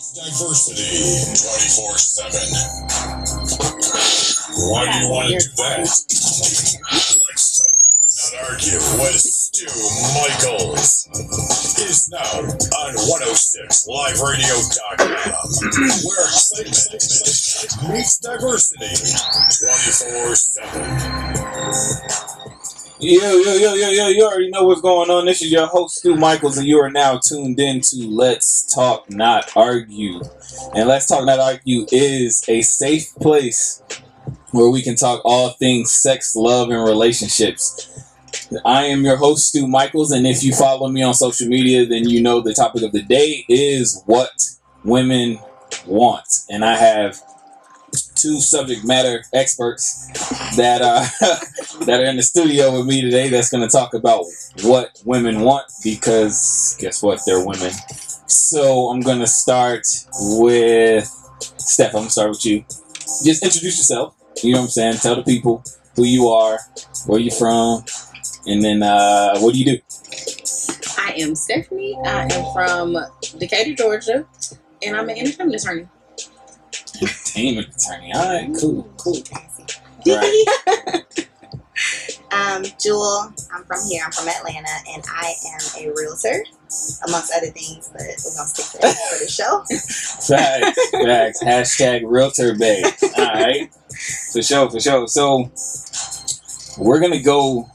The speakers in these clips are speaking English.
Diversity 24/7. Why do you want to do that? Let's talk, not argue with Stewmichaels. Is now on 106liveradio.com. Where excitement meets diversity 24/7. You already know what's going on. This is your host, Stewmichaels, and you are now tuned in to Let's Talk, Not Argue. And Let's Talk, Not Argue is a safe place where we can talk all things sex, love, and relationships. I am your host, Stewmichaels, and if you follow me on social media, then you know the topic of the day is what women want. And I have two subject matter experts that are in the studio with me today that's going to talk about what women want, because guess what, they're women. So I'm going to start with Steph. I'm going to start with you. Just introduce yourself, you know what I'm saying? Tell the people who you are, where you're from, and then what do you do? I am Stephanie. I am from Decatur, Georgia, and I'm an entertainment attorney. Entertainment attorney. All right, cool. Right. Jewel. I'm from here. I'm from Atlanta, and I am a realtor, amongst other things, but we're gonna stick to that for the show. Facts. Hashtag realtor babe. All right, for sure. So we're gonna go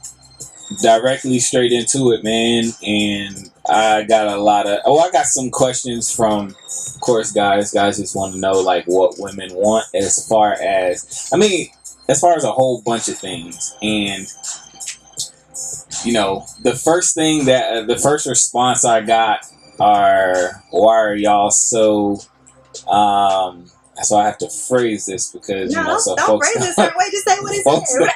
directly straight into it, man. And I got I got some questions from, of course, guys. Guys just want to know like what women want as far as a whole bunch of things. And you know, the first response I got are, why are y'all so so I have to phrase this because don't folks phrase it a certain way. Just say what it folks, says.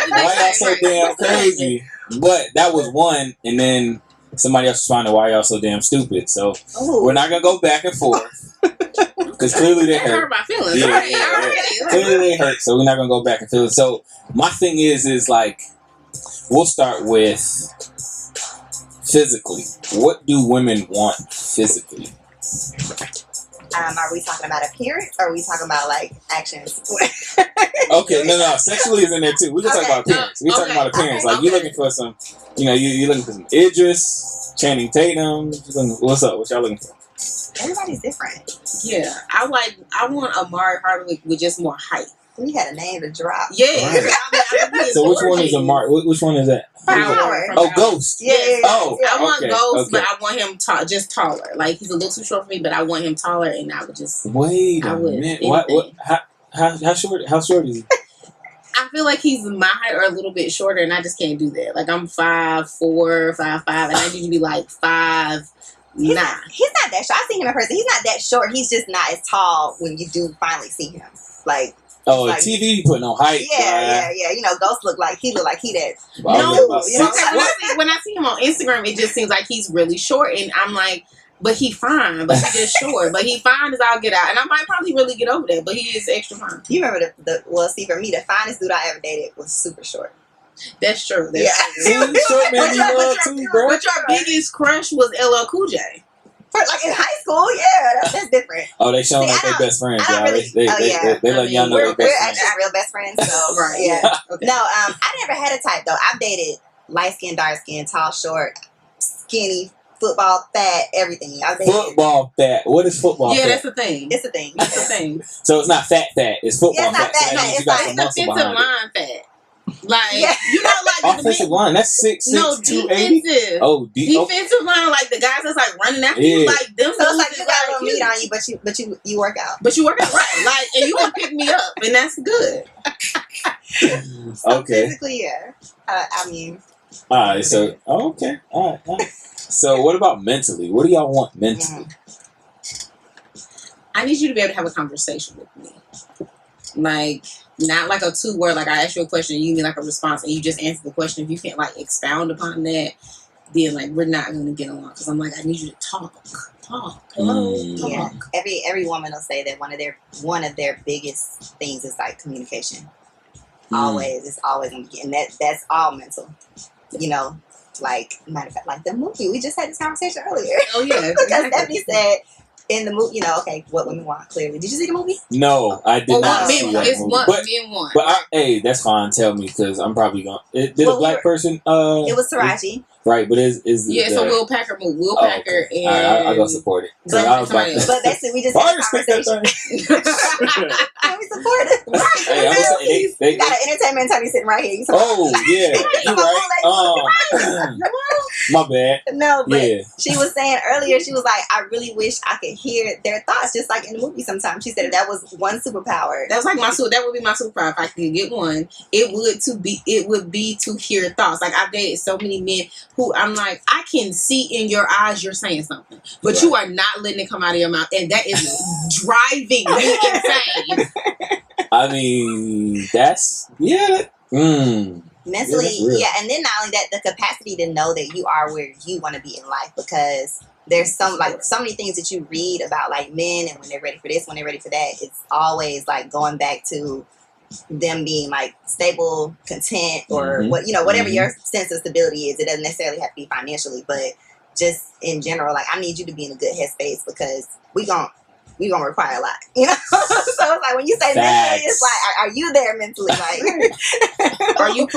why y'all so damn crazy? But that was one, and then somebody else responded, why y'all so damn stupid? So we're not gonna go back and forth because clearly they hurt. Hurt my feelings. Yeah. Clearly they hurt, so we're not gonna go back and forth. So my thing is like, we'll start with physically. What do women want physically? Are we talking about appearance, or are we talking about like actions? Okay, no. Sexually is in there too. We can talk about appearance. We talking about appearance. Like you're looking for some, you're looking for some Idris, Channing Tatum. What's up? What y'all looking for? Everybody's different. Yeah, I want Amari Hardwick with just more height. We had a name to drop. Yeah. Right. So which one is Amari? Which one is that? Power. Oh, Ghost. Yeah. Oh, I want Ghost, okay. but I want him just taller. Like, he's a little too short for me, but I want him taller, and I would just wait a minute. What? How short? How short is he? I feel like he's my height or a little bit shorter, and I just can't do that. Like, I'm 5'4", 5'5", and I need to be like 5'9". He's not that short. I've seen him in person. He's not that short. He's just not as tall when you do finally see him. Like, like, TV you putting on height. Yeah. Ghost look like he that. Well, when I see him on Instagram, it just seems like he's really short, and I'm like, but he fine, but he just short. But he fine as I'll get out, and I might probably really get over that. But he is extra fine. You remember see, for me, the finest dude I ever dated was super short. That's true. See, short man you love too, bro. But your biggest crush was LL Cool J. Like in high school, yeah, that's different. Oh, they showing like their best friends, y'all. They let y'all know we're their best friends. We're actually real best friends, so right. Yeah. Okay. No, I never had a type though. I've dated light skin, dark skin, tall, short, skinny, football, fat, everything. Football fat. What is football? Yeah, fat? that's the thing. It's a thing. That's the thing. So it's not fat. It's football it's not fat. fat. So that means you got some muscle defensive behind it. line fat. Like, like offensive line. That's 6'6", no, 280. defensive. Oh, defensive line, like the guys that's like running after you, like them. So it's like you got a little meat on you, but you work out. But you work out right, like, and you can pick me up, and that's good. So physically, yeah. All right. So okay. All right. So what about mentally? What do y'all want mentally? I need you to be able to have a conversation with me, like. Not like a 2 word, like I ask you a question, you give me like a response, and you just answer the question. If you can't like expound upon that, then like we're not going to get along. Because I'm like, I need you to talk. Talk. Yeah. Every woman will say that one of their biggest things is like communication. Always, it's always, and that's all mental. Like matter of fact, like the movie, we just had this conversation earlier. Oh yeah, because Stephanie said in the movie, okay, what women want, clearly. Did you see the movie? No, I did Or not what see men that want. It's movie. what But men want. hey, that's fine. Tell me, because I'm probably going. Did Well, a black person? It was Taraji. Right, but is Yeah, so Will Packer movie. Will Packer okay. and All right, I go support it. But- I was about to. But basically, we just Fire had a stick that conversation. thing. And we support it. Right. Hey, I'm saying, You got an entertainment attorney sitting right here. You oh yeah, you're right. My bad. No, but Yeah. she was saying earlier, she was like, I really wish I could hear their thoughts, just like in the movie sometimes. She said if that was one superpower. That was like that would be my superpower if I could get one. It would be to hear thoughts. Like I've dated so many men who I'm like, I can see in your eyes you're saying something, but Right. you are not letting it come out of your mouth, and that is driving me insane. I mean, that's Mentally, that's real. yeah, and then not only that, the capacity to know that you are where you want to be in life, because there's so many things that you read about like men, and when they're ready for this, when they're ready for that, it's always like going back to them being like stable, content, or whatever your sense of stability is. It doesn't necessarily have to be financially, but just in general, like I need you to be in a good headspace, because we gonna require a lot, so it's like when you say mentally, it's like, are you there mentally? Like, Are you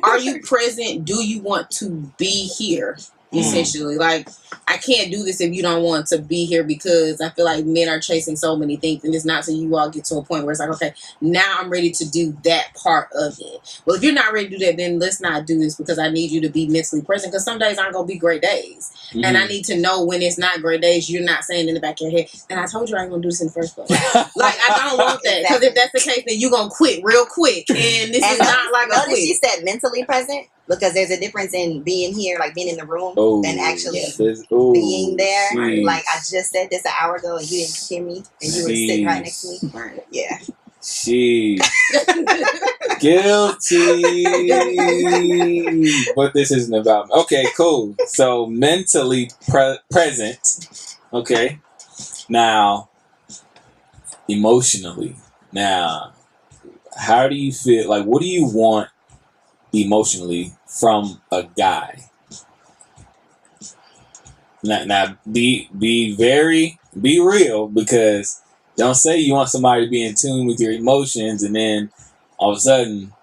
are you you present? Do you want to be here? Essentially, like I can't do this if you don't want to be here, because I feel like men are chasing so many things, and it's not till you all get to a point where it's like, okay, now I'm ready to do that part of it. Well, if you're not ready to do that, then let's not do this, because I need you to be mentally present, because some days aren't gonna be great days, and I need to know when it's not great days. You're not saying in the back of your head, and I told you I ain't gonna do this in the first place. Like I don't want that, because if that's the case, then you're gonna quit real quick, and this is not like a notice quit. she said mentally present, because there's a difference in being here, like being in the room, than actually being there. Geez. Like I just said this an hour ago, and you didn't hear me, and you were sitting right next to me. Right. Yeah. She guilty, but this isn't about me. Okay, cool. So mentally present. Okay, now emotionally. Now, how do you feel? Like, what do you want emotionally from a guy? Now, be real, because don't say you want somebody to be in tune with your emotions, and then all of a sudden,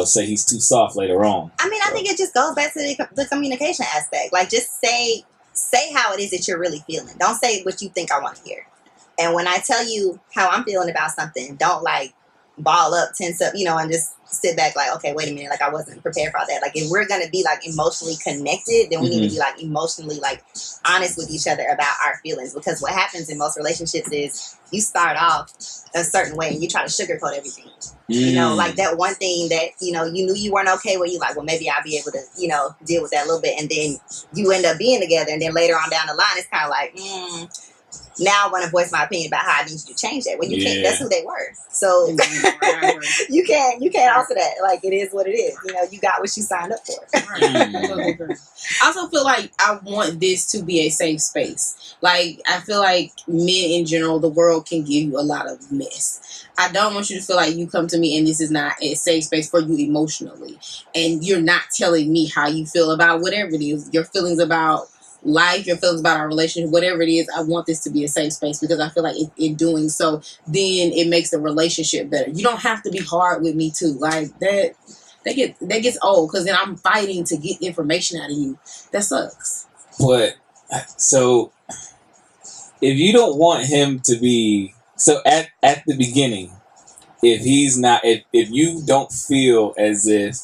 say he's too soft later on. I mean, I think it just goes back to the communication aspect. Like, just say how it is that you're really feeling. Don't say what you think I want to hear. And when I tell you how I'm feeling about something, don't like ball up, tense up, and just sit back like, okay, wait a minute, like I wasn't prepared for that. Like if we're gonna be like emotionally connected, then we need to be like emotionally like honest with each other about our feelings. Because what happens in most relationships is you start off a certain way and you try to sugarcoat everything. Like that one thing that you knew you weren't okay with, you like, well, maybe I'll be able to deal with that a little bit, and then you end up being together, and then later on down the line it's kind of like now I want to voice my opinion about how I need you to change that. When you can't, that's who they were. So you can't alter that. Like it is what it is. You got what you signed up for. I also feel like I want this to be a safe space. Like I feel like men in general, the world can give you a lot of mess. I don't want you to feel like you come to me and this is not a safe space for you emotionally, and you're not telling me how you feel about whatever it is, your feelings about life, your feelings about our relationship, whatever it is. I want this to be a safe space, because I feel like in doing so, then it makes the relationship better. You don't have to be hard with me too. Like that gets old, because then I'm fighting to get information out of you. That sucks. But so if you don't want him to be at the beginning, if he's not, if you don't feel as if,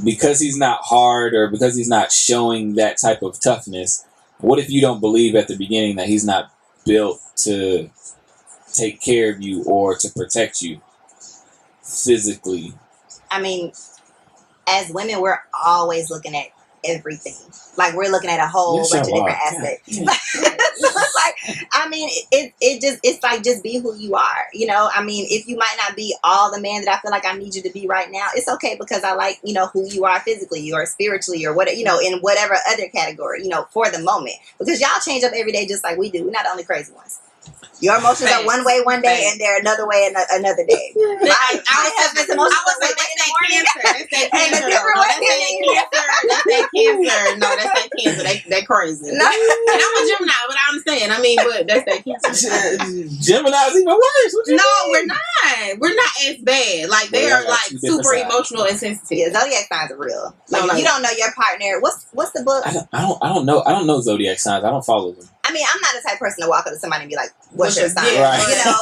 because he's not hard or because he's not showing that type of toughness, what if you don't believe at the beginning that he's not built to take care of you or to protect you physically? I mean, as women, we're always looking at everything. Like we're looking at a whole bunch of different aspects. So it's like, I mean, it's like just be who you are. I mean, if you might not be all the man that I feel like I need you to be right now, it's okay, because I like who you are physically or spiritually or whatever, in whatever other category, for the moment, because y'all change up every day just like we do. We're not the only crazy ones. Your emotions are one way one day, and they're another way another day. I was like, that's that cancer. That's that cancer. Cancer. No, that's that Cancer. They crazy. No. And I'm a Gemini, but I understand. I mean, but that's that Cancer. Gemini's even worse. What you No, mean? we're not. We're not as bad. Like they Well, are y'all got like two different super sides. emotional and sensitive. Yeah, zodiac signs are real. Like, No, if you don't know your partner, what's the book? I don't know zodiac signs. I don't follow them. I mean, I'm not the type of person to walk up to somebody and be like, "What's your sign?" Yeah, Right. You know.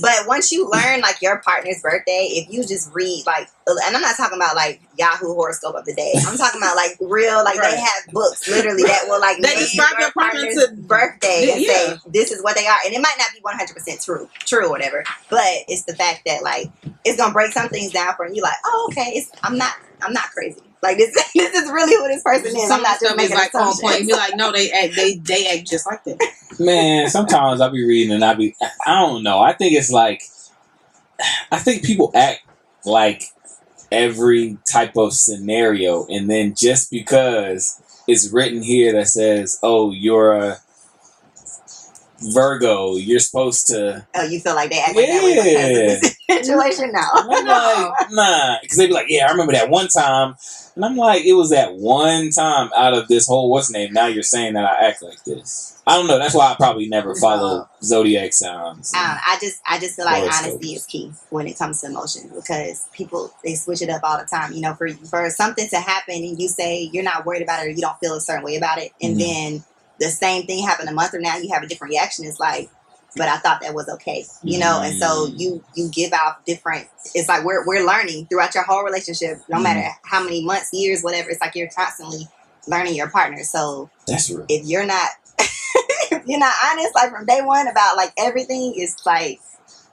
But once you learn like your partner's birthday, if you just read like, and I'm not talking about like Yahoo horoscope of the day. I'm talking about like real, like Right. they have books literally that will like They name describe your your partner partner's to- birthday and Yeah. say this is what they are, and it might not be 100% true or whatever. But it's the fact that like it's gonna break some things down for you. You're like, oh, okay, I'm not crazy. Like this is really who this person is. I'm not just Some making like on assumptions. point. Be like, no, they act just like that. Man, sometimes I'll be reading and I don't know. I think it's like, I think people act like every type of scenario, and then just because it's written here that says, oh, you're a Virgo, you're supposed to. Oh, you feel like they act like that way because of this situation now? I'm like, nah. Because they be like, yeah, I remember that one time. And I'm like, it was that one time out of this whole what's name. Now you're saying that I act like this. I don't know. That's why I probably never follow zodiac signs. I just feel like Horoscopes. honesty is key when it comes to emotions, because people, they switch it up all the time. You know, for something to happen and you say you're not worried about it or you don't feel a certain way about it, and then the same thing happened a month from now, you have a different reaction. It's like, but I thought that was okay, you know. And so you give out different. It's like we're learning throughout your whole relationship, no matter how many months, years, whatever. It's like you're constantly learning your partner. So That's real. if you're not if you're not honest, like from day one about like everything, it's like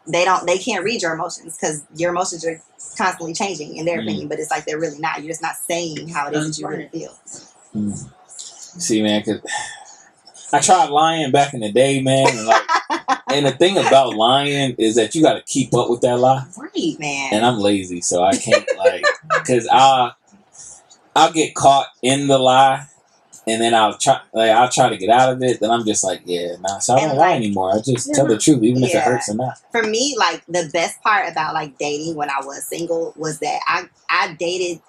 they can't read your emotions because your emotions are constantly changing in their opinion. But it's like they're really not. You're just not saying how it is that you really feel. See, man, because I tried lying back in the day, man. And, like, and the thing about lying is that you got to keep up with that lie. Right, man. And I'm lazy, so I can't, like, because I'll get caught in the lie, and then I'll try to get out of it. Then I'm just like, yeah, nah. So I don't lie anymore. I just tell the truth, even if it hurts or not. For me, like the best part about like dating when I was single was that I dated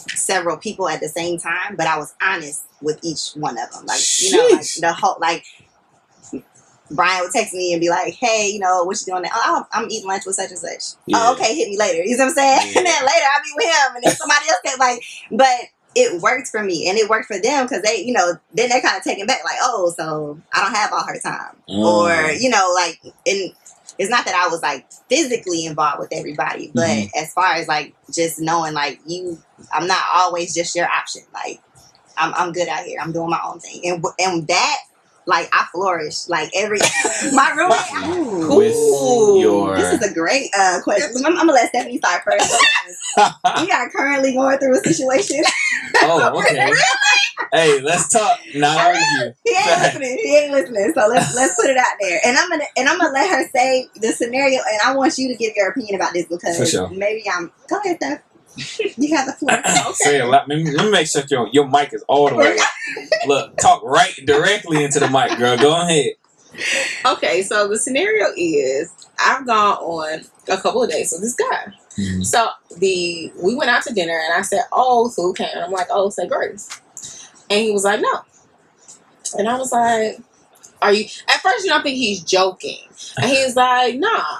several people at the same time, but I was honest with each one of them. Like, you know, like the whole, like Brian would text me and be like, hey, you know, what you doing now? Oh, I'm eating lunch with such and such. Yeah. Oh, okay, hit me later. You know what I'm saying? Yeah. And then later I'll be with him, and then somebody else can like, but it worked for me and it worked for them because they, you know, then they're kind of taken back like, oh, so I don't have all her time. Or, you know, like, and it's not that I was like physically involved with everybody, but as far as like just knowing like I'm not always just your option. Like I'm good out here. I'm doing my own thing. And that, like, I flourish. Like my roommate. With your... This is a great question. I'm gonna let Stephanie start first. We are currently going through a situation. Oh, okay. Hey, let's talk. Not argue. He ain't listening. So let's put it out there. And I'm gonna let her say the scenario. And I want you to give your opinion about this because maybe go ahead, Steph. You have the floor. Okay. Say a lot. Let me make sure your mic is all the way. Look, talk right directly into the mic, girl. Go ahead. Okay, so the scenario is I've gone on a couple of dates with this guy. So we went out to dinner and I said, oh, food came. And I'm like, oh, say grace. And he was like, no. And I was like, are you? At first, you don't think he's joking. And he was like, nah.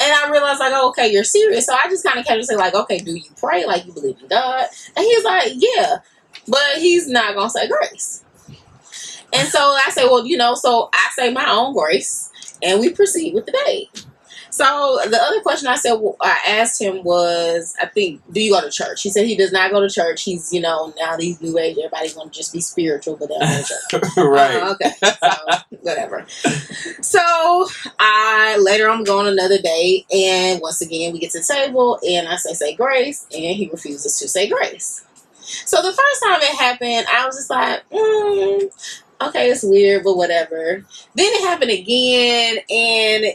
And I realized, like, oh, okay, you're serious. So I just kind of casually say, like, okay, do you pray? Like, you believe in God? And he's like, yeah. But he's not going to say grace. And so I say, well, you know, so I say my own grace. And we proceed with the date. So the other question I asked him was, I think, do you go to church? He said he does not go to church. He's, you know, now these new age, everybody want to just be spiritual, but they don't go to church. Right. Okay. So, whatever. So later I'm going on another date, and once again we get to the table, and I say grace, and he refuses to say grace. So the first time it happened, I was just like, okay, it's weird, but whatever. Then it happened again, and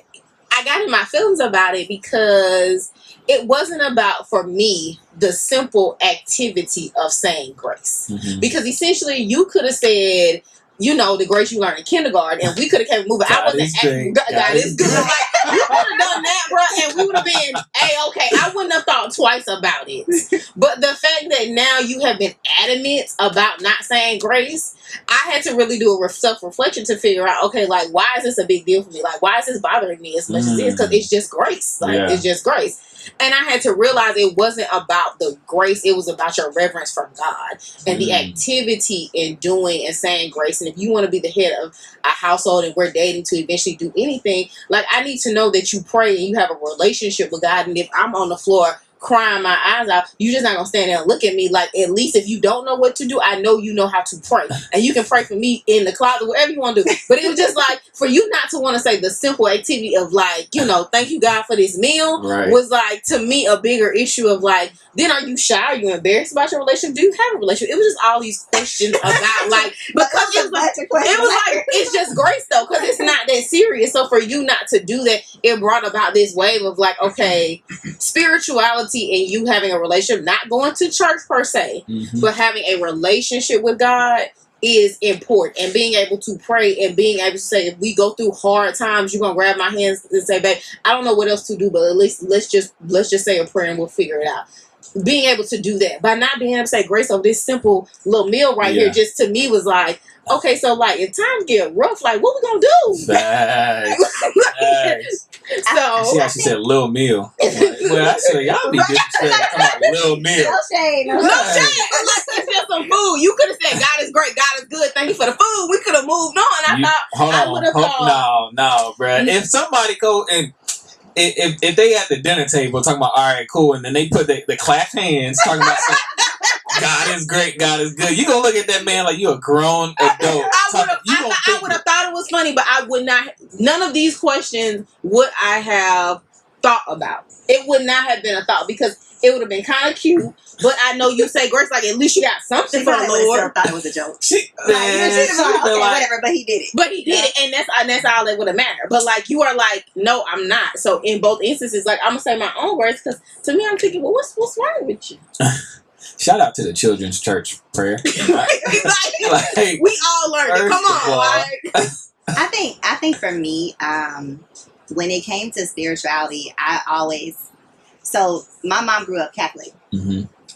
I got in my feelings about it because it wasn't about, for me, the simple activity of saying grace. Because essentially you could have said, you know, the grace you learned in kindergarten, and we could have kept moving. I wasn't God is good. Like, you would have done that, bro, and we would have been okay. I wouldn't have thought twice about it. But the fact that that now you have been adamant about not saying grace, I had to really do a self-reflection to figure out, okay, like, why is this a big deal for me? Like, why is this bothering me as much as it is? Because it's just grace. Like, it's just grace. And I had to realize it wasn't about the grace. It was about your reverence for God and the activity in doing and saying grace. And if you want to be the head of a household and we're dating to eventually do anything, like, I need to know that you pray and you have a relationship with God. And if I'm on the floor crying my eyes out, you just not gonna stand there and look at me. Like, at least if you don't know what to do, I know you know how to pray, and you can pray for me in the closet, whatever you want to do. But it was just like, for you not to want to say the simple activity of, like, you know, thank you God for this meal, was like, to me, a bigger issue of, like, then are you shy? Are you embarrassed about your relationship? Do you have a relationship? It was just all these questions about, like, because it was like it's just grace though, because it's not that serious. So for you not to do that, it brought about this wave of, like, okay, spirituality and you having a relationship, not going to church per se, but having a relationship with God is important. And being able to pray and being able to say, if we go through hard times, you're gonna grab my hands and say, babe, I don't know what else to do, but at least let's just say a prayer and we'll figure it out. Being able to do that by not being able to say grace over this simple little meal right here, just to me was like, okay, so, like, if times get rough, like, what we gonna do? Facts. So see how she said little meal. Well, I said y'all be disrespectful about little meal. No shade. No shade. Like, it's just some food. You could have said, God is great, God is good, thank you for the food. We could have moved on. I would have thought. No, bruh. If somebody go and if they at the dinner table talking about, all right, cool, and then they put the clap hands talking about something, God is great, God is good, you gonna look at that man like you a grown adult. I would have thought it was funny, but I would not. None of these questions would I have thought about. It would not have been a thought, because it would have been kind of cute. But I know you say grace, like, at least you got something for the Lord. Thought it was a joke. Whatever, but he did it. But he did it, and that's all that would have mattered. But, like, you are like, no, I'm not. So in both instances, like, I'm gonna say my own words, because to me, I'm thinking, well, what's wrong with you? Shout out to the children's church prayer. Like, we all learned it. Come on, like. I think for me, when it came to spirituality, so my mom grew up Catholic,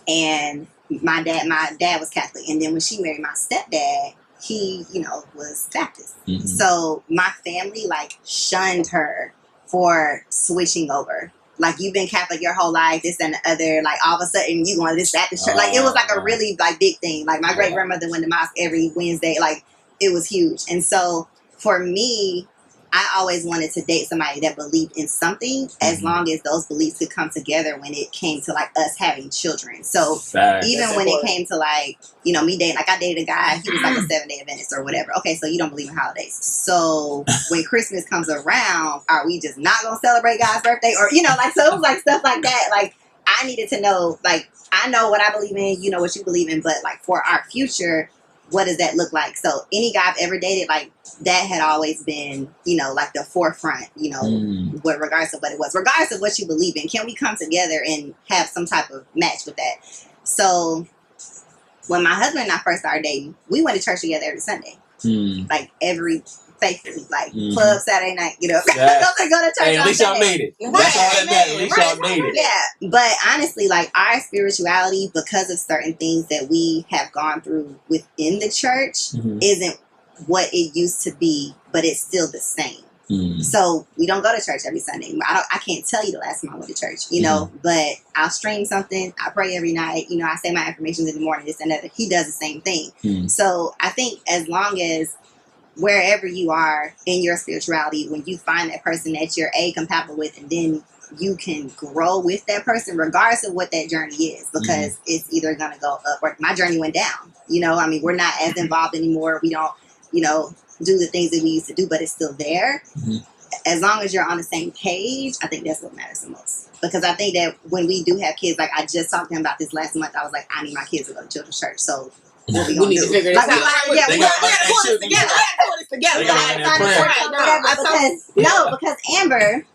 and my dad was Catholic, and then when she married my stepdad, he, was Baptist. So my family, like, shunned her for switching over. Like, you've been Catholic your whole life, this and the other. Like, all of a sudden, you going to this Baptist church. Like, it was, like, a really, like, big thing. Like, my great-grandmother went to mosque every Wednesday. Like, it was huge. And so, for me, I always wanted to date somebody that believed in something, as long as those beliefs could come together when it came to, like, us having children. So even when it came to, like, me dating, like, I dated a guy, he was like a 7-day Adventist or whatever. Okay, so you don't believe in holidays. So when Christmas comes around, are we just not going to celebrate God's birthday? Or, like, so it was like stuff like that. Like, I needed to know, like, I know what I believe in, you know what you believe in, but, like, for our future, what does that look like? So any guy I've ever dated, like, that had always been, like, the forefront, with regards to what it was. Regardless of what you believe in, can we come together and have some type of match with that? So when my husband and I first started dating, we went to church together every Sunday. Like, every faithfully, like, club Saturday night, go to church. Hey, at least y'all made it. That's all that matters. At least y'all made it. Yeah, but honestly, like, our spirituality, because of certain things that we have gone through within the church, isn't what it used to be, but it's still the same. So we don't go to church every Sunday. I can't tell you the last time I went to church, but I'll stream something. I pray every night. I say my affirmations in the morning, this and that. He does the same thing. So I think as long as wherever you are in your spirituality, when you find that person that you're compatible with, and then you can grow with that person, regardless of what that journey is, because it's either going to go up or my journey went down. We're not as involved anymore. We don't, do the things that we used to do, but it's still there. As long as you're on the same page, I think that's what matters the most. Because I think that when we do have kids, like, I just talked to him about this last month. I was like, I need my kids to go to children's church. So what we gonna do? To figure this out. We gotta put this together. Because Amber,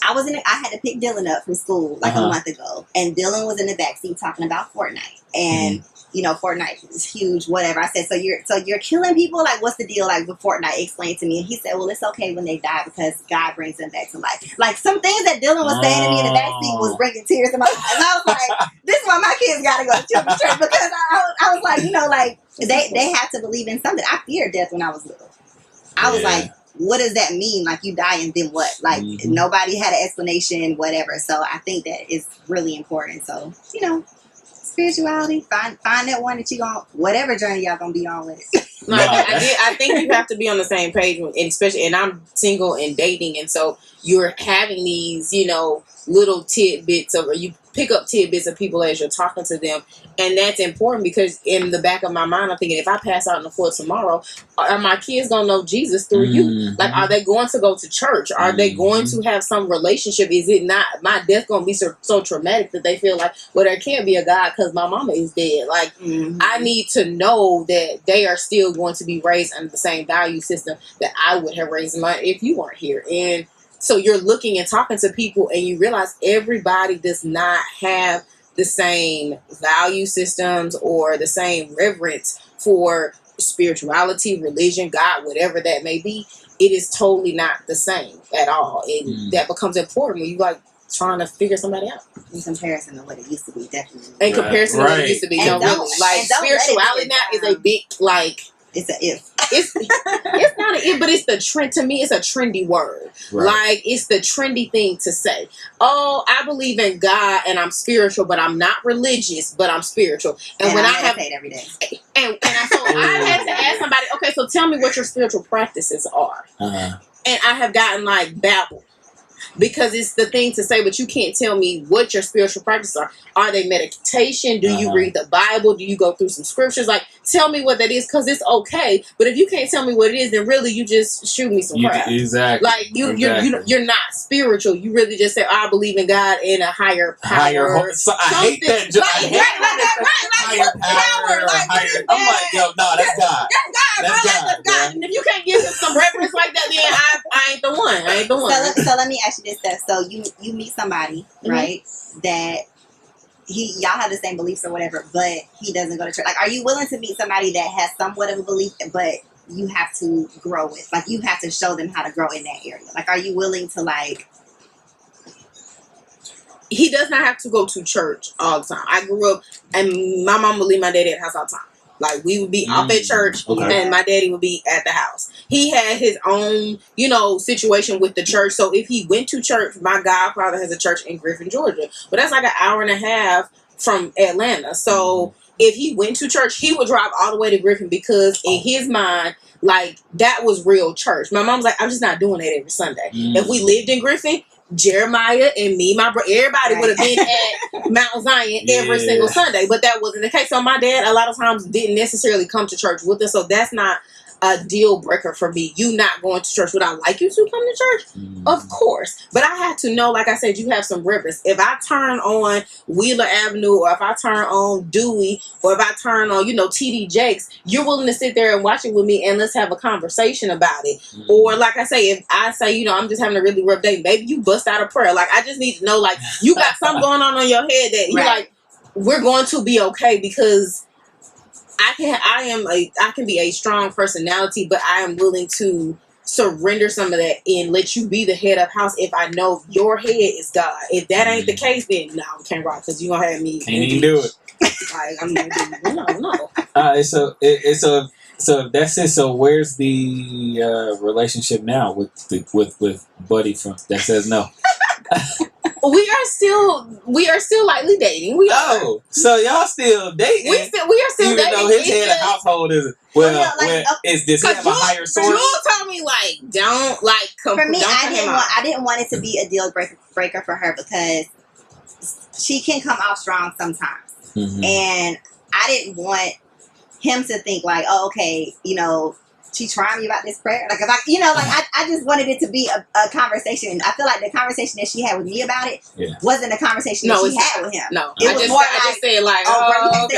I had to pick Dylan up from school like a month ago, and Dylan was in the backseat talking about Fortnite, and you know Fortnite is huge. Whatever. I said, so you're killing people. Like, what's the deal? Like with Fortnite, explain to me. And he said, well, it's okay when they die because God brings them back to life. Like some things that Dylan was saying to me in the backseat was bringing tears to my eyes. And I was like, this is why my kids got to go to children's church, because I was like, you know, like they have to believe in something. I feared death when I was little. I was like, what does that mean? Like, you die and then what? Like, nobody had an explanation, whatever. So I think that is really important. So, you know, spirituality, find that one that you gonna, whatever journey y'all gonna be on with it. I think you have to be on the same page, and especially, and I'm single and dating, and so you're having these, you know, little tidbits of, or you pick up tidbits of people as you're talking to them, and that's important because in the back of my mind, I'm thinking, if I pass out on the floor tomorrow, are my kids gonna know Jesus through you? Like, are they going to go to church? Are they going to have some relationship? Is it not my death gonna be so traumatic that they feel like, well, there can't be a God because my mama is dead? Like, I need to know that they are still going to be raised under the same value system that I would have raised mine if you weren't here. And so you're looking and talking to people, and you realize everybody does not have the same value systems or the same reverence for spirituality, religion, God, whatever that may be. It is totally not the same at all. And that becomes important when you like trying to figure somebody out. In comparison to what it used to be, definitely. In comparison to what it used to be. No, really. Like, spirituality now is a big, like... It's a if. It's not an if, but it's the trend. To me, it's a trendy word. Right. Like, it's the trendy thing to say. Oh, I believe in God and I'm spiritual, but I'm not religious, but I'm spiritual. And when I have it every day. And I had to ask somebody, okay, so tell me what your spiritual practices are. And I have gotten like babble. Because it's the thing to say, but you can't tell me what your spiritual practices are. Are they meditation? Do you read the Bible? Do you go through some scriptures? Like, tell me what that is, because it's okay. But if you can't tell me what it is, then really you just shoot me some crap. Exactly. Like, you're not spiritual. You really just say, I believe in God and a higher power. So I hate that. Higher power. I'm like, yo, no, that's God. That's God. And if you can't give him some reverence like that, then I ain't the one. I ain't the one. So let me ask you this stuff. So you meet somebody, right, that y'all have the same beliefs or whatever, but he doesn't go to church. Like, are you willing to meet somebody that has somewhat of a belief, but you have to grow with? Like, you have to show them how to grow in that area. Like, are you willing to, like... He does not have to go to church all the time. I grew up, and my mom would leave my daddy at the house all the time. Like, we would be off at church, and my daddy would be at the house. He had his own, situation with the church. So if he went to church, my godfather has a church in Griffin, Georgia. But that's like an hour and a half from Atlanta. So if he went to church, he would drive all the way to Griffin because in his mind, like, that was real church. My mom's like, I'm just not doing that every Sunday. If we lived in Griffin, Jeremiah and me, my brother, everybody would have been at Mount Zion every single Sunday, but that wasn't the case. So my dad a lot of times didn't necessarily come to church with us, so that's not a deal breaker for me. You not going to church. Would I like you to come to church? Of course. But I have to know, like I said, you have some reverence. If I turn on Wheeler Avenue, or if I turn on Dewey, or if I turn on, TD Jakes, you're willing to sit there and watch it with me and let's have a conversation about it. Or like I say, if I say, I'm just having a really rough day, maybe you bust out a prayer. Like, I just need to know, like, you got something going on your head that you're like, we're going to be okay, because I can be a strong personality, but I am willing to surrender some of that and let you be the head of house if I know your head is God. If that ain't the case, then no, we can't rock, because you gonna have me. Can't even do it. Like, I'm gonna do no. So if that's it, so where's the relationship now with Buddy from that says no? We are still lightly dating. We are. Oh, so y'all still dating? We are still even dating. Though his head of household is does he have a higher source? Jewel told me, like, don't, like, for me, I didn't want it to be a deal breaker for her, because she can come off strong sometimes, and I didn't want him to think like, oh, okay, she trying me about this prayer. Like, if I, you know, like I just wanted it to be a conversation. I feel like the conversation that she had with me about it wasn't a conversation that she had with him. No, it was more I just said like, it was.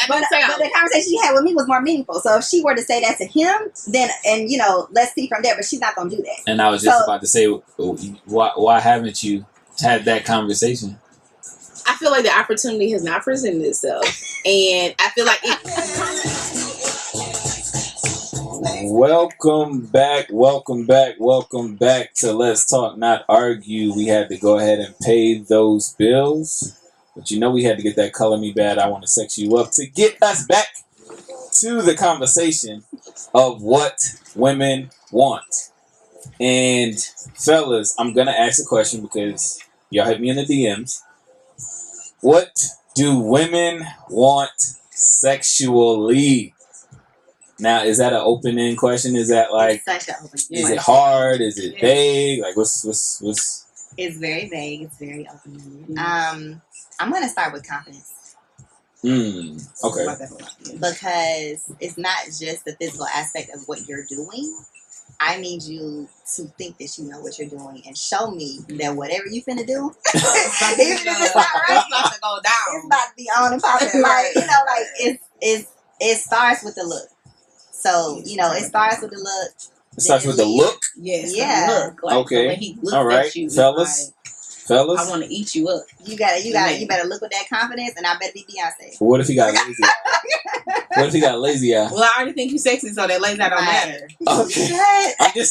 But the conversation she had with me was more meaningful. So if she were to say that to him, then and you know, let's see from there. But she's not gonna do that. And I was just about to say, why haven't you had that conversation? I feel like the opportunity has not presented itself, and I feel like Welcome back to Let's Talk Not Argue. We had to go ahead and pay those bills, but you know we had to get that Color Me Bad, I Want to Sex You Up to get us back to the conversation of what women want. And fellas, I'm gonna ask a question because y'all hit me in the DMs. What do women want sexually? Now, is that an open-end question? Is that like, it's such an open is it hard? Is it vague? Like, what's? It's very vague. It's very open-ended. I'm gonna start with confidence. Okay. Because it's not just the physical aspect of what you're doing. I need you to think that you know what you're doing and show me that whatever you finna do, even if it's not right, it's about to go down. It's about to be on and popping. Like, you know, like it starts with the look. So, you know, it starts with the look. It starts with the look? Yes. Yeah. The look. Like, okay. When he looks all right. at you, fellas. I want to eat you up. You better look with that confidence, and I better be Beyonce. What if he got lazy eye? What if he got lazy eye? Well, I already think you sexy, so that lazy eye don't matter. Okay. I'm just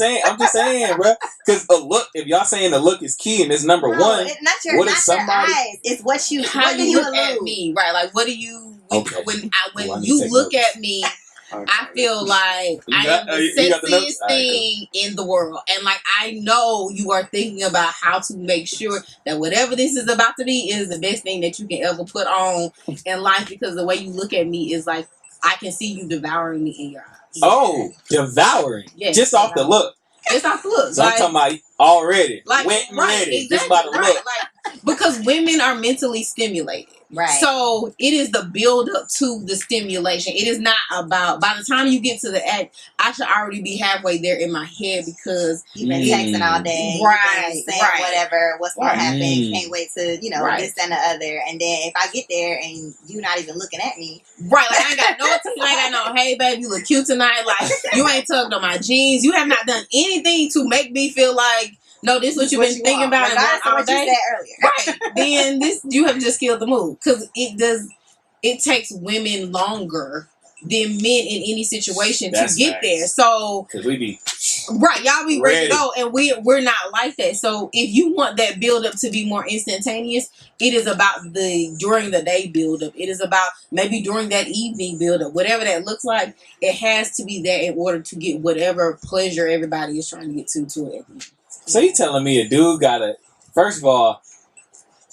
saying, bro. Because a look, if y'all saying the look is key and it's number one, it's not your eyes. It's what you how what you look at me, right? Like, what do you when you look at me? I feel like I am the sexiest thing in the world. And like, I know you are thinking about how to make sure that whatever this is about to be is the best thing that you can ever put on in life, because the way you look at me is like, I can see you devouring me in your eyes. Oh, devouring. Yes, just off the look. Just off the look. So like, I'm talking about already. Like, wet and ready. Exactly, just about to look. Like, because women are mentally stimulated. Right. So it is the build up to the stimulation. It is not about, by the time you get to the act, I should already be halfway there in my head, because you've been texting all day, saying whatever, what's gonna happen, can't wait to, you know, this and the other. And then if I get there and you're not even looking at me, like, I ain't got no team, I ain't got no, hey babe, you look cute tonight, like, you ain't tugged on my jeans, you have not done anything to make me feel like, no, this is what you've been thinking about all day. You said earlier. Right. Then you have just killed the mood. Because it takes women longer than men in any situation to get there. So, because we be y'all be ready to go, and we're not like that. So if you want that build up to be more instantaneous, it is about the during the day build up. It is about maybe during that evening build up. Whatever that looks like, it has to be there in order to get whatever pleasure everybody is trying to get to it. So you telling me a dude gotta, first of all,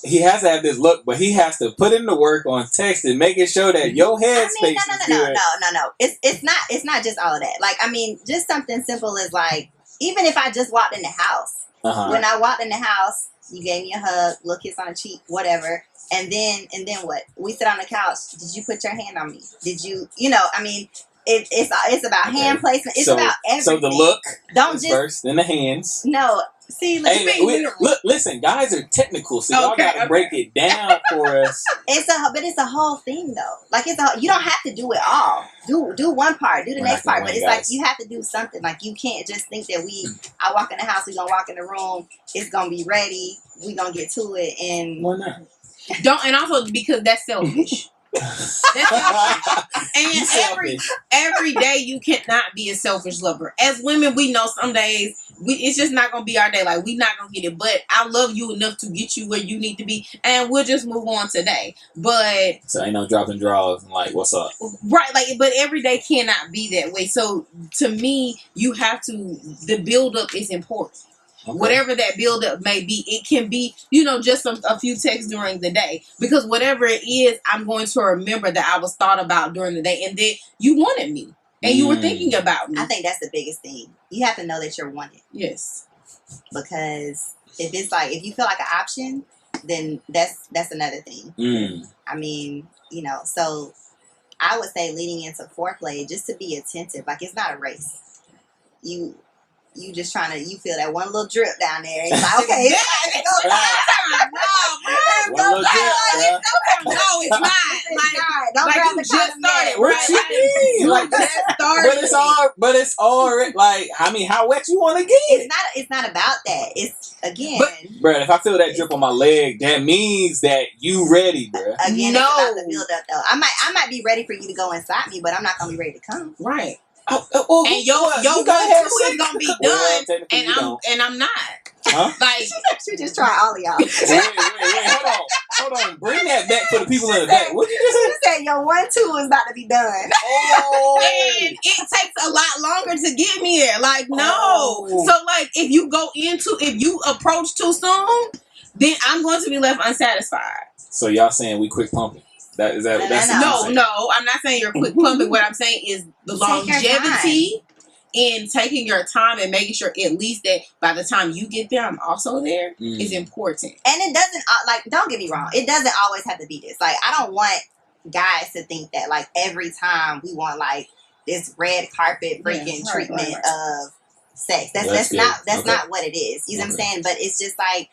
he has to have this look, but he has to put in the work on text and making sure that your headspace is good. No. It's not just all of that. Like, I mean, just something simple as like, even if I just walked in the house, when I walked in the house, you gave me a hug, little kiss on the cheek, whatever, and then what? We sit on the couch. Did you put your hand on me? Did you? You know, I mean. It's about hand placement. It's about everything. So the look, don't just first, then the hands. No, see, look, listen, guys are technical, so y'all gotta break it down for us. It's a whole thing though. Like you don't have to do it all. Do one part, do the next part, but it's like you have to do something. Like you can't just think that I walk in the house, we gonna walk in the room, it's gonna be ready, we gonna get to it, and why not? And also because that's selfish. And every day you cannot be a selfish lover. As women, we know some days it's just not gonna be our day. Like, we not gonna get it. But I love you enough to get you where you need to be, and we'll just move on today. But so ain't no dropping draws and like, what's up? Right, like, but every day cannot be that way. So to me, you have to. The build up is important. Okay. Whatever that build up may be, it can be, just a few texts during the day, because whatever it is, I'm going to remember that I was thought about during the day, and then you wanted me and you were thinking about me. I think that's the biggest thing. You have to know that you're wanted. Yes. Because if it's like, if you feel like an option, then that's another thing. I mean, so I would say leading into foreplay, just to be attentive. Like, it's not a race. You just trying to, you feel that one little drip down there. And you're like, okay, it's time to go time. One little drip, No, it's not. Like, don't like grab you the just condom started, yet. What right? you Like, mean? you Like, just started. but it's already like, I mean, how wet you want to get? It's not about that. It's again, Bruh, if I feel that drip on my leg, that means that you ready, bruh. again, No. it's about the build up though. I might be ready for you to go inside me, but I'm not gonna be ready to come. Right. Oh, And your you one gotta have two is sex. gonna be Well, done, technically you don't. and I'm not. Huh? Like, You just try all of y'all. Wait, hold on. Bring that back for the people in the back. What you just say? You said your 1-2 is about to be done. Oh, and it takes a lot longer to get me there. Like, no. Oh. So, like, if you approach too soon, then I'm going to be left unsatisfied. So y'all saying we quick pumping? That's No. what you're No, saying. I'm not saying you're quick pumping. What I'm saying is the Take your longevity in taking your time and making sure at least that by the time you get there, I'm also there is important. And it doesn't, like, don't get me wrong, it doesn't always have to be this. Like, I don't want guys to think that, like, every time we want, like, this red carpet freaking treatment of sex. That's not what it is. You know what I'm saying? But it's just like,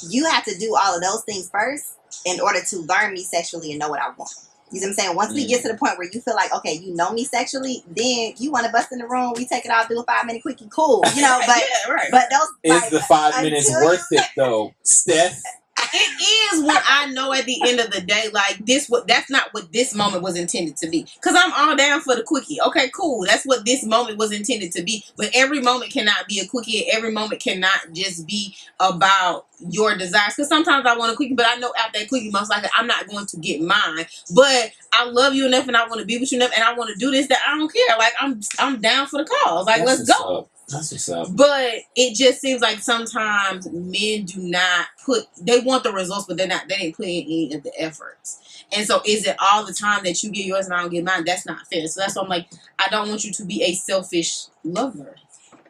you have to do all of those things first in order to learn me sexually and know what I want. You know what I'm saying? Once we get to the point where you feel like, okay, you know me sexually, then you want to bust in the room, we take it out, do a 5-minute quickie, cool. You know, but but those Is like, the 5 minutes until worth it though, Steph? It is when I know at the end of the day, like that's not what this moment was intended to be. Cause I'm all down for the quickie. Okay, cool. That's what this moment was intended to be. But every moment cannot be a quickie. And every moment cannot just be about your desires. Cause sometimes I want a quickie, but I know after that quickie, most likely I'm not going to get mine. But I love you enough, and I want to be with you enough, and I want to do this. That I don't care. Like I'm down for the cause. Like let's go. Up. That's what's up. But it just seems like sometimes men do not they want the results, but they ain't putting in any of the efforts. And so is it all the time that you get yours and I don't get mine? That's not fair. So that's why I'm like, I don't want you to be a selfish lover.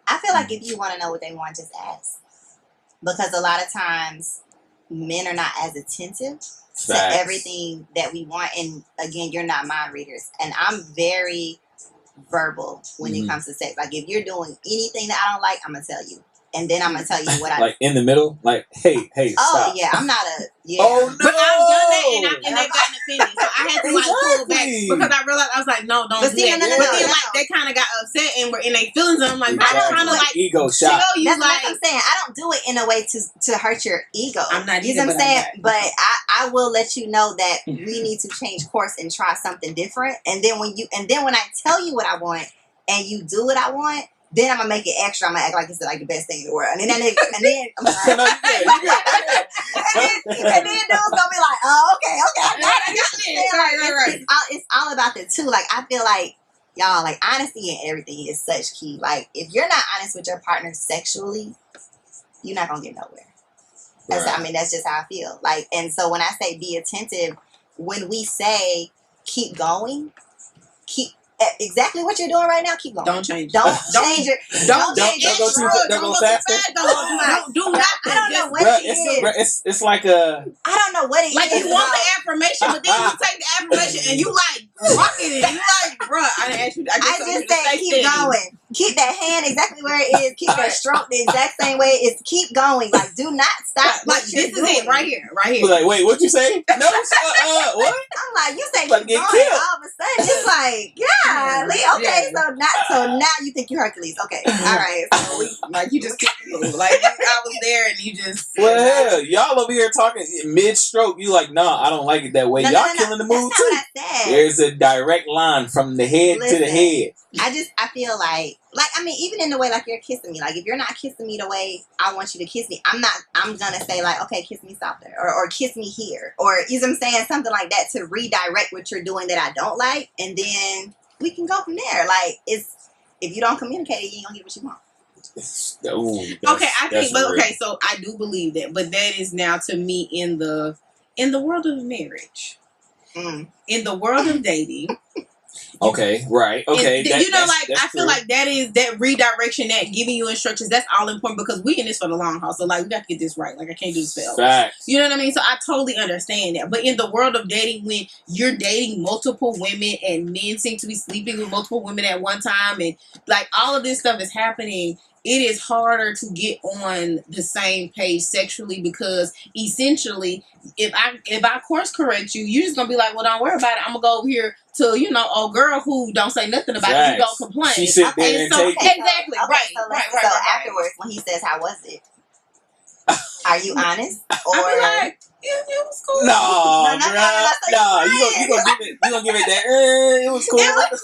I feel like if you want to know what they want, just ask. Because a lot of times men are not as attentive to everything that we want. And again, you're not mind readers. And I'm very verbal when it comes to sex. Like, if you're doing anything that I don't like, I'm gonna tell you, and then I'm gonna tell you what I like in the middle. Like, hey, oh stop. yeah, I'm not a Oh no, but I've done that and they've gotten offended, so I had to like pull back because I realized I was like, no, don't But do see, that. no, But then like they kind of got upset and were in their feelings, and I'm like, I'm trying to like ego show shot. you that's like what I'm saying. I don't do it in a way to hurt your ego. I'm not you know either, what I'm saying? but I will let you know that we need to change course and try something different. And then when I tell you what I want and you do what I want, then I'm gonna make it extra. I'm gonna act like it's like the best thing in the world. And then I'm sorry. and then dude's gonna be like, oh, okay, I got it. It's all about the two. Like, I feel like, y'all, like, honesty in everything is such key. Like, if you're not honest with your partner sexually, you're not gonna get nowhere. I mean, that's just how I feel. Like, and so when I say be attentive, when we say keep going, keep exactly what you're doing right now, keep going. don't change. Don't change it. Don't go faster. Don't do nothing. I don't know what it is. It's like a. I don't know what it Like, is. you want the affirmation, but then you take the affirmation and you like rocking it. You like, bruh, I didn't ask you. I just said keep going. Keep that hand exactly where it is. Keep that stroke the exact same way. It's keep going. Like, do not stop. Like, this is it right here, right here. Like, wait, what you say? No, what? I'm like, you say keep Like, going. get killed. All of a sudden, it's like, yeah, okay. So now you think you Hercules. Okay, all right. So like, you just like I was there and you just. Well, hell, y'all over here talking mid-stroke. You like, nah, I don't like it that way. No, y'all killing the mood that's too. not what I said. There's a direct line from the head to the head. I feel like, I mean, even in the way, like, you're kissing me, like, if you're not kissing me the way I want you to kiss me, I'm gonna say, like, okay, kiss me softer, or kiss me here, or, you know what I'm saying, something like that to redirect what you're doing that I don't like, and then we can go from there. Like, if you don't communicate it, you ain't gonna get what you want. So I do believe that, but that is now to me in the world of marriage, in the world of dating. Okay, right. Okay, And, I feel like that is that redirection, that giving you instructions. That's all important because we in this for the long haul. So like we got to get this right. Like I can't do this forever. Facts. You know what I mean? So I totally understand that. But in the world of dating, when you're dating multiple women and men seem to be sleeping with multiple women at one time, and like all of this stuff is happening, it is harder to get on the same page sexually because essentially, if I course correct you, you're just gonna be like, well, don't worry about it. I'm gonna go over here to old girl who don't say nothing about it. You don't complain. She sit there and take it. Exactly. Right. So afterwards, when he says, "How was it?" Are you honest? Or I be like, it was cool. No, you gonna give it that? It was cool. It was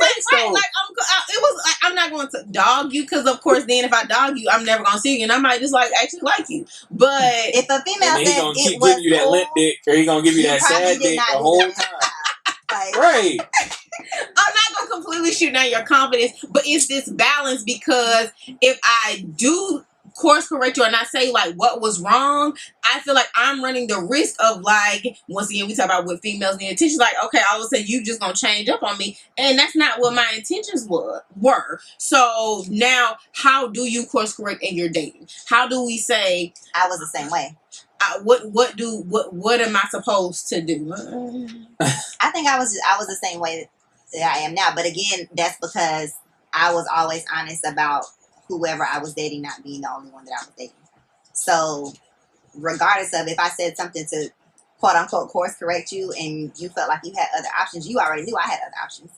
right. I'm not going to dog you because of course then if I dog you, I'm never gonna see you and I might just actually like you. But if a female says he gonna keep it was giving you that limp dick, or he gonna give you that sad dick the whole time. Right. I'm not gonna completely shoot down your confidence, but it's this balance because if I do course correct you and I say what was wrong, I feel like I'm running the risk of once again we talk about what females need attention, okay, all of a sudden you just gonna change up on me, and that's not what my intentions were. So now how do you course correct in your dating? How do we say I was the same way? What am I supposed to do? I think I was the same way that I am now, but again, that's because I was always honest about whoever I was dating not being the only one that I was dating. So regardless of if I said something to quote unquote course correct you and you felt like you had other options, you already knew I had other options.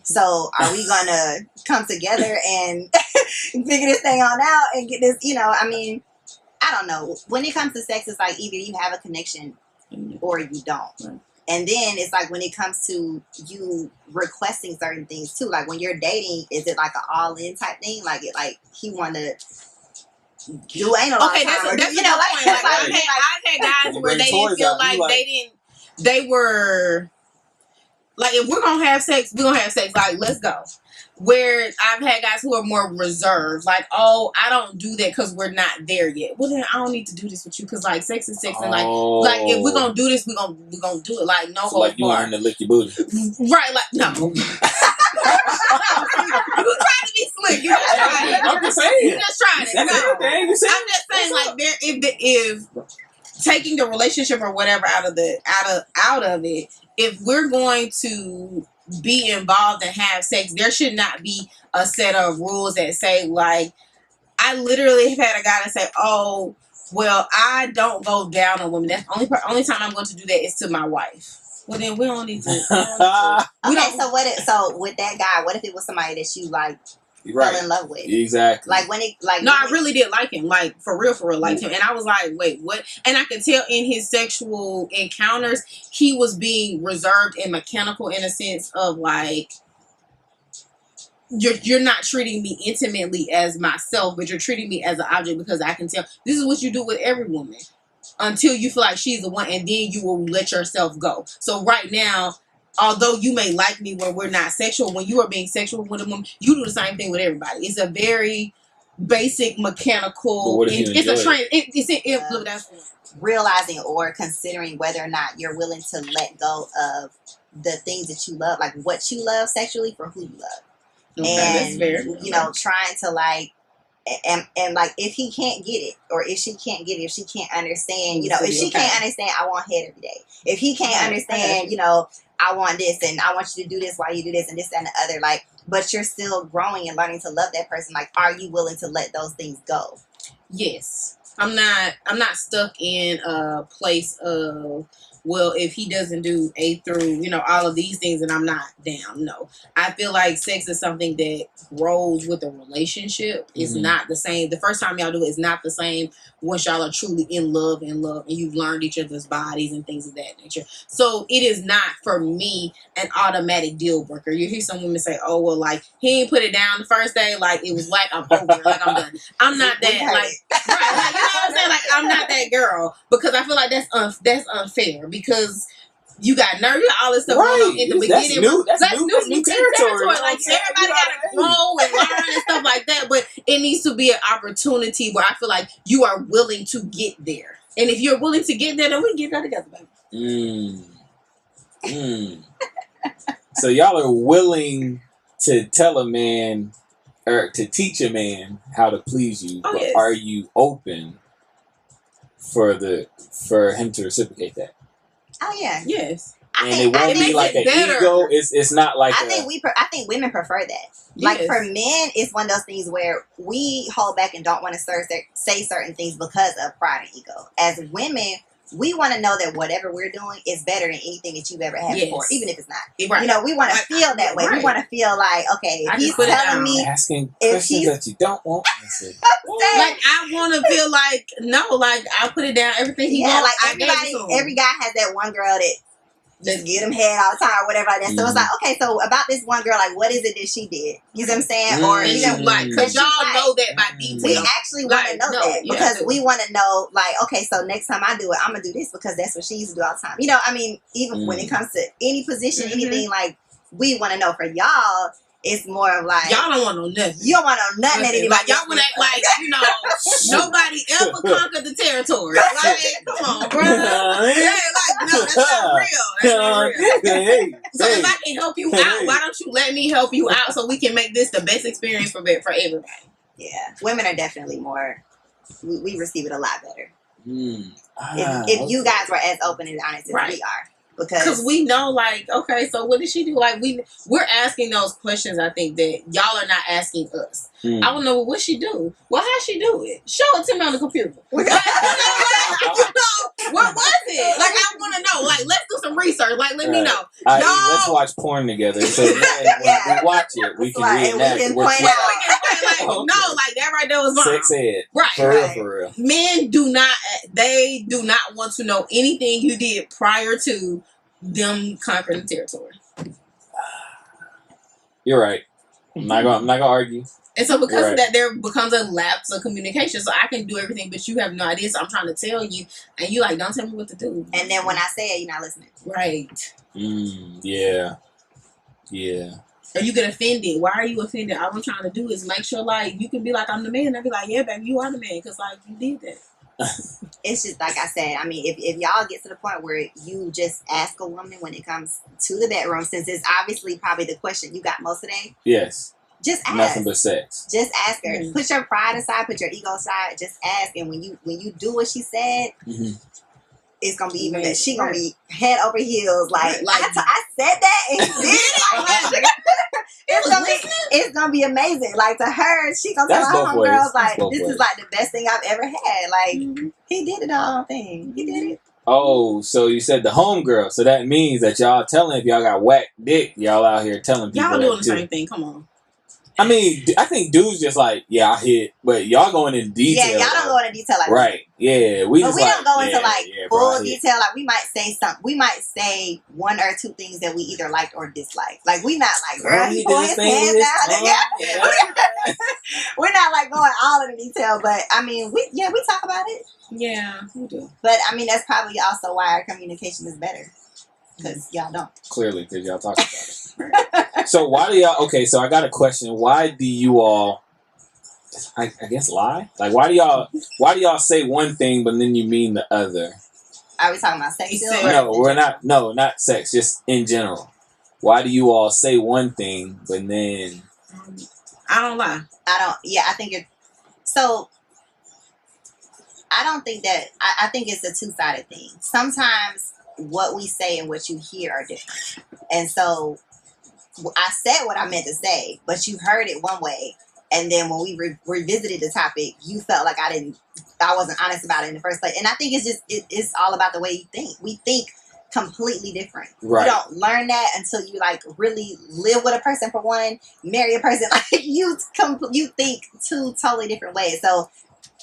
So are we gonna come together and figure this thing on out and get this, I don't know. When it comes to sex, it's either you have a connection or you don't. Right. And then it's when it comes to you requesting certain things too. When you're dating, is it an all-in type thing? He want to do anal all the time. Okay, that's I've had guys where they didn't feel like they were if we're gonna have sex, we're gonna have sex. Let's go. Where I've had guys who are more reserved, oh, I don't do that because we're not there yet. Well, then I don't need to do this with you because sex is sex, and if we're gonna do this, we're gonna do it no. So you learn to lick your booty, right? No. You trying to be slick. You just trying it. I'm just saying. You just trying it. No. I'm just saying if taking the relationship or whatever out of it, if we're going to be involved and have sex, there should not be a set of rules that say I literally have had a guy that say, oh, well, I don't go down on women. That's only time I'm going to do that is to my wife. Well, then we don't need to. So with that guy, what if it was somebody that you fell in love with? Exactly. I really did like him, for real, liked him, and I was like, wait, what? And I could tell in his sexual encounters, he was being reserved and mechanical in a sense of you're not treating me intimately as myself, but you're treating me as an object because I can tell this is what you do with every woman until you feel like she's the one, and then you will let yourself go. So right now, although you may like me when we're not sexual, when you are being sexual with a woman, you do the same thing with everybody. It's a very basic mechanical. It's realizing or considering whether or not you're willing to let go of the things that you love, what you love sexually for who you love. Okay, and trying to and if he can't get it, or if she can't get it, if she can't understand, if she can't understand, I want head every day. If he can't understand, I want this and I want you to do this while you do this and this and the other, but you're still growing and learning to love that person. Are you willing to let those things go? Yes. I'm not stuck in a place of, well, if he doesn't do A through, all of these things and I'm not down. No. I feel like sex is something that grows with a relationship. It's not the same. The first time y'all do it is not the same once y'all are truly in love and you've learned each other's bodies and things of that nature. So it is not, for me, an automatic deal breaker. You hear some women say, oh, well, he ain't put it down the first day. It was I'm over it. I'm done. I'm not that, right. You know what I'm saying? I'm not that girl, because I feel like that's unfair. Because you got nerve, you got all this stuff going on in the beginning. That's new territory. Everybody got to grow and learn and stuff like that. But it needs to be an opportunity where I feel like you are willing to get there. And if you're willing to get there, then we can get that together, baby. So So y'all are willing to tell a man or to teach a man how to please you, Oh, but yes. are you open for him to reciprocate that? Oh yeah. Yes. I And think it won't it be makes like it an better. ego. It's not like I think women prefer that. Like Yes. for men, it's one of those things where we hold back and don't want to say certain things because of pride and ego. As women, we want to know that whatever we're doing is better than anything that you've ever had Yes. before, even if it's not. Right. You know, we want to Like, feel that way. right. We want to feel like, okay, I if he's just put it telling down. me, asking if questions he's- that you don't want answered. Like I want to feel like no, like I put it down. Everything he yeah, wants, like I gave it to him. every guy has that one girl that just get him head all the time or whatever like that. So it's like, okay, so about this one girl, like what is it that she did? You know what I'm saying? Or And you you know, like, cause that you y'all like. know that by We detail. actually want to Like, know no, that yeah, because I do. we want to know, like, okay, so next time I do it, I'm gonna do this because that's what she used to do all the time. You know, I mean, even when it comes to any position, anything, like we want to know. For y'all, it's more of like Y'all don't want no nothing. you don't want to know nothing. Listen, like y'all want to act like you know nobody ever conquered the territory. Like, come on, bro. Yeah, like no, that's not real. That's not real. Hey, So if I can help you out, why don't you let me help you out so we can make this the best experience for everybody? Yeah, women are definitely more. We receive it a lot better. Ah, If you guys were as open and honest as Right. we are, because we know, like, okay, so what did she do? Like, we're asking those questions. I think that y'all are not asking us. I don't know what she do. Well, how she do it? Show it to me on the computer. Like, what was it? Like, I want to know. Like, let's do some research. Like, let me know. Let's watch porn together. So when we watch it, we can reenact. We can what point you out. like. Like, no, like that right there was wrong. Sex ed. Right. For real, for real. Men do not. They do not want to know anything you did prior to them conquering the territory. You're right. I'm not gonna argue. And so because of that, there becomes a lapse of communication. So I can do everything, but you have no idea. So I'm trying to tell you, and you like, don't tell me what to do. And then when I say it, you're not listening. Right. Yeah. Yeah. Or you get offended. Why are you offended? All I'm trying to do is make sure, like, you can be like, I'm the man. I'll be like, yeah, baby, you are the man. Because, like, you did that. It's just like I said. I mean, if y'all get to the point where you just ask a woman when it comes to the bedroom, since it's obviously probably the question you got most of the day, Yes. just ask. Nothing but sex. Just ask her. Put your pride aside. Put your ego aside. Just ask. And when you do what she said, it's gonna be even better. She gonna be head over heels. Like I said that and he did it. It's gonna be amazing. Like to her, she gonna tell her homegirls like, this is like the best thing I've ever had. Like he did it all thing. He did it. Oh, so you said the homegirl. So that means that y'all telling if y'all got whack dick, y'all out here telling people. Y'all doing the same thing. Come on. I mean, I think dudes just like, yeah, I hit, but y'all going in detail. Yeah, y'all don't go into detail like right. Yeah, but we don't go into full detail. Like we might say something. We might say one or two things that we either liked or disliked. Like we not like, girl, he pulled his pants down. We're not like going all into detail, but I mean, we talk about it. Yeah, we do. But I mean, that's probably also why our communication is better because y'all don't. Clearly, because y'all talk about it. So why do y'all? Okay, so I got a question. Why do you all? I guess lie. Like why do y'all say one thing but then you mean the other? Are we talking about sex still? No, we're not. No, not sex. Just in general. Why do you all say one thing but then? I don't lie. I don't. Yeah, I think it. So I don't think that. I think it's a two-sided thing. Sometimes what we say and what you hear are different, and so. I said what I meant to say, but you heard it one way, and then when we revisited the topic, you felt like I wasn't honest about it in the first place. And I think it's just it's all about the way you think. We think completely different. Right. You don't learn that until you like really live with a person for one, marry a person. Like you think two totally different ways. So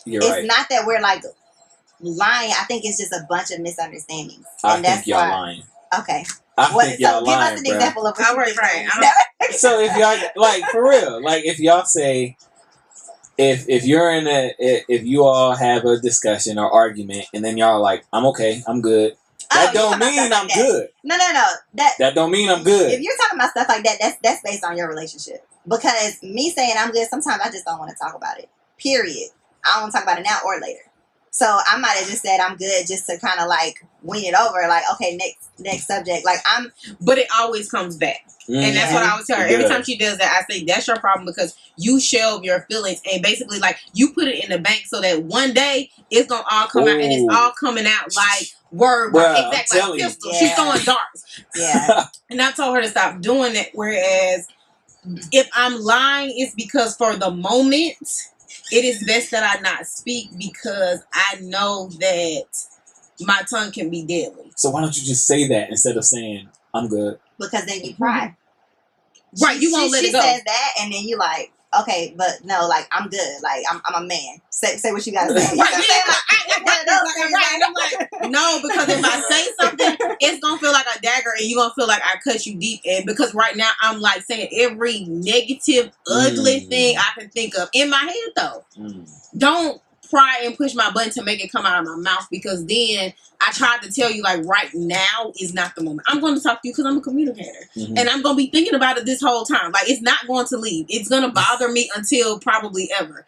it's not that we're like lying. I think it's just a bunch of misunderstandings. I think y'all lying. Okay. I think y'all give lying, us an example of what you think. So if y'all like for real, like if y'all say if you're in if you all have a discussion or argument and then y'all are like, I'm okay, I'm good. That don't mean I'm good. No. That don't mean I'm good. If you're talking about stuff like that, that's based on your relationship. Because me saying I'm good, sometimes I just don't want to talk about it. Period. I don't want to talk about it now or later. So I might have just said I'm good just to kind of like win it over. Like, okay, next subject. Like but it always comes back. And that's what I always tell her. Every Good. time she does that, I say, that's your problem because you shelve your feelings and basically, like, you put it in the bank so that one day it's going to all come out and it's all coming out like word. Bruh, Exactly. I'm Like telling pistol. you. She's Yeah. throwing darts. Yeah. And I told her to stop doing that. Whereas if I'm lying, it's because for the moment, it is best that I not speak because I know that my tongue can be deadly. So why don't you just say that instead of saying, I'm good? Because then you cry. Right, you won't let it go. She says that, and then you like, okay, but no, like, I'm good. Like, I'm a man. Say what you gotta say. You know what I'm saying? Right, I'm like, no, because if I say something, it's gonna feel like a dagger, and you're gonna feel like I cut you deep. And because right now I'm like saying every negative, ugly thing I can think of in my head, though. Don't pry and push my button to make it come out of my mouth because then I tried to tell you like right now is not the moment. I'm going to talk to you because I'm a communicator and I'm going to be thinking about it this whole time. Like it's not going to leave. It's going to bother me until probably ever.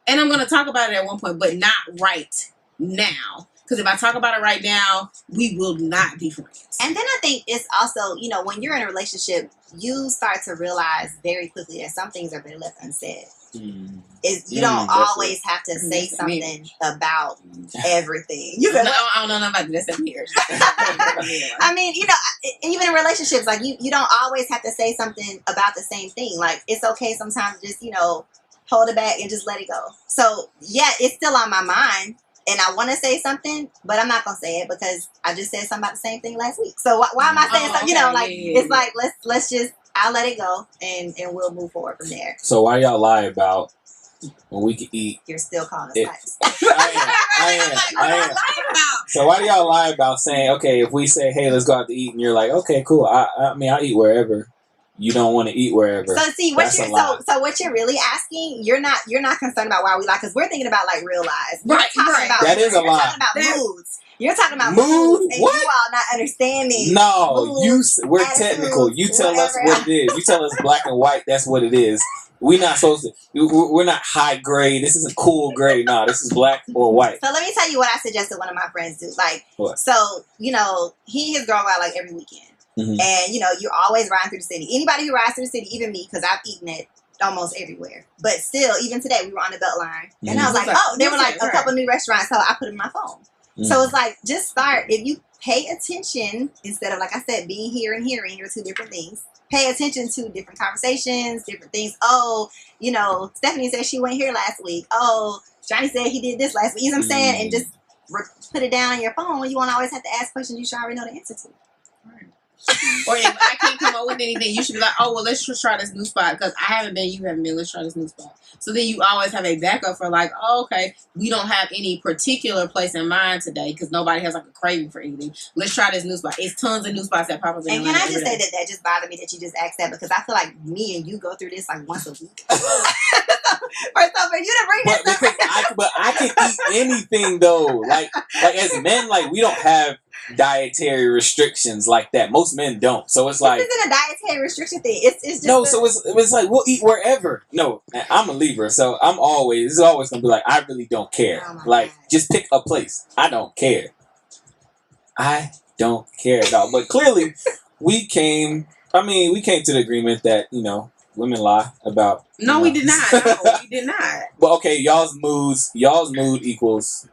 And I'm going to talk about it at one point, but not right now. Because if I talk about it right now, we will not be friends. And then I think it's also, you know, when you're in a relationship, you start to realize very quickly that some things are better left unsaid. You don't always have to say something about everything. You know, I don't know nothing about this here. I mean, you know, even in relationships, like you don't always have to say something about the same thing. Like it's okay sometimes to just, you know, hold it back and just let it go. So yeah, it's still on my mind. And I want to say something, but I'm not gonna say it because I just said something about the same thing last week. So why am I saying something? You know, like it's like let's just I'll let it go and we'll move forward from there. So why y'all lie about when we can eat? You're still calling us liars. I am. So why do y'all lie about saying, okay, if we say, hey, let's go out to eat, and you're like, okay, cool. I mean, I eat wherever. You don't want to eat wherever. So see, what you're so what you're really asking, you're not concerned about why we lie because we're thinking about like real lies. Right. About that is a lie. Talking about moods. You're talking about moods, and what? you all not understanding. No, moods, we're technical. You tell us what it is. You tell us black and white. That's what it is. We're not supposed to. We're not high grade. This isn't cool grade. No, this is black or white. So let me tell you what I suggested one of my friends do. Like, what? So you know, he has grown out like every weekend. And, you know, you're always riding through the city. Anybody who rides through the city, even me, because I've eaten it almost everywhere. But still, even today, we were on the Beltline. And I was like, oh, there were like a couple new restaurants. So I put it in my phone. So it's like, just start. If you pay attention, instead of, like I said, being here and hearing are two different things. Pay attention to different conversations, different things. Oh, you know, Stephanie said she went here last week. Oh, Johnny said he did this last week. You know what I'm saying? And just put it down on your phone. You won't always have to ask questions you should already know the answer to. Or if I can't come up with anything, you should be like, oh, well, let's just try this new spot because I haven't been, you haven't been, let's try this new spot. So then you always have a backup for like, oh, okay, we don't have any particular place in mind today because nobody has like a craving for anything. Let's try this new spot. It's tons of new spots that pop up in And can I just say that just bothered me that you just asked that because I feel like me and you go through this like once a week. For you to bring this up. But I can eat anything though. Like as men, like we don't have dietary restrictions like that. Most men don't. So it's like this isn't a dietary restriction thing. It's just no. So it's like we'll eat wherever. No, I'm a Libra, so it's always gonna be like I really don't care. Oh like God. just pick a place. I don't care. I don't care at all. But clearly, we came to the agreement that women lie about. No, we did not. No, we did not. But okay, y'all's mood equals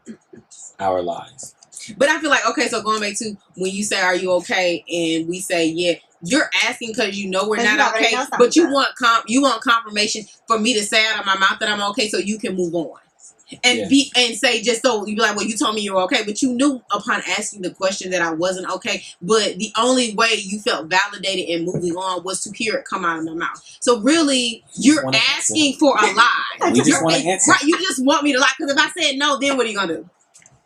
our lies. But I feel like, okay, so going back to when you say, are you okay? And we say, yeah, you're asking because you know we're not okay. But you want confirmation for me to say out of my mouth that I'm okay so you can move on. And say just so you be like, well, you told me you were okay, but you knew upon asking the question that I wasn't okay. But the only way you felt validated and moving on was to hear it come out of my mouth. So really, you're asking for a lie. You just want to answer. Right? You just want me to lie. Because if I said no, then what are you gonna do?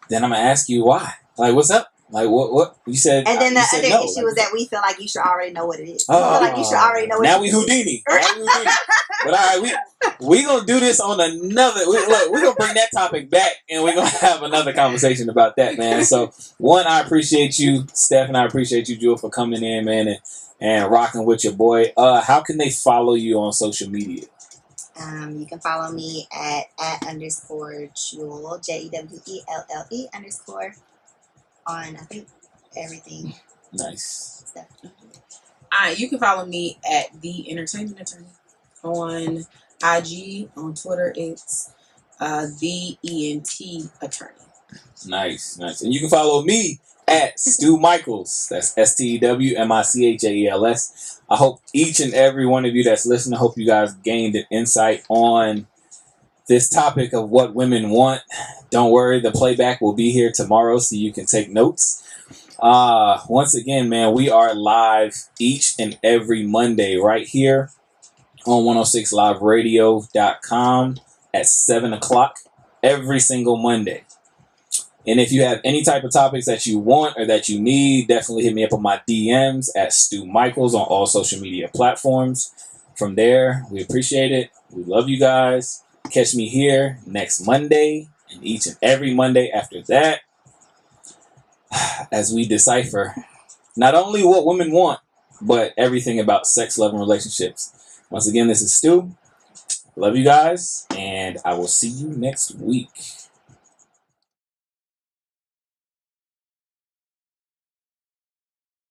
Then I'm gonna ask you why. Like, what's up? Like, what you said? And then the other no. issue is that we feel like you should already know what it is. Oh, We feel like you should already know what now it we is. Houdini. But all right, we gonna do this on another. We're gonna bring that topic back, and we're gonna have another conversation about that, man. So, one, I appreciate you, Steph, and I appreciate you, Jewel, for coming in, man, and rocking with your boy. How can they follow you on social media? You can follow me at @_Jewel, JEWELLE _ on, I think, everything. Nice. Stuff. You can follow me at The Entertainment Attorney on IG. On Twitter, it's The ENT Attorney. Nice. And you can follow me at Stewmichaels. That's STEWMICHAELS. I hope each and every one of you that's listening, I hope you guys gained an insight on this topic of what women want. Don't worry, the playback will be here tomorrow so you can take notes. Once again, man, we are live each and every Monday right here on 106liveradio.com at 7 o'clock every single Monday. And if you have any type of topics that you want or that you need, definitely hit me up on my DMs at Stewmichaels on all social media platforms. From there, we appreciate it. We love you guys. Catch me here next Monday and each and every Monday after that as we decipher not only what women want, but everything about sex, love, and relationships. Once again, this is Stu. Love you guys, and I will see you next week.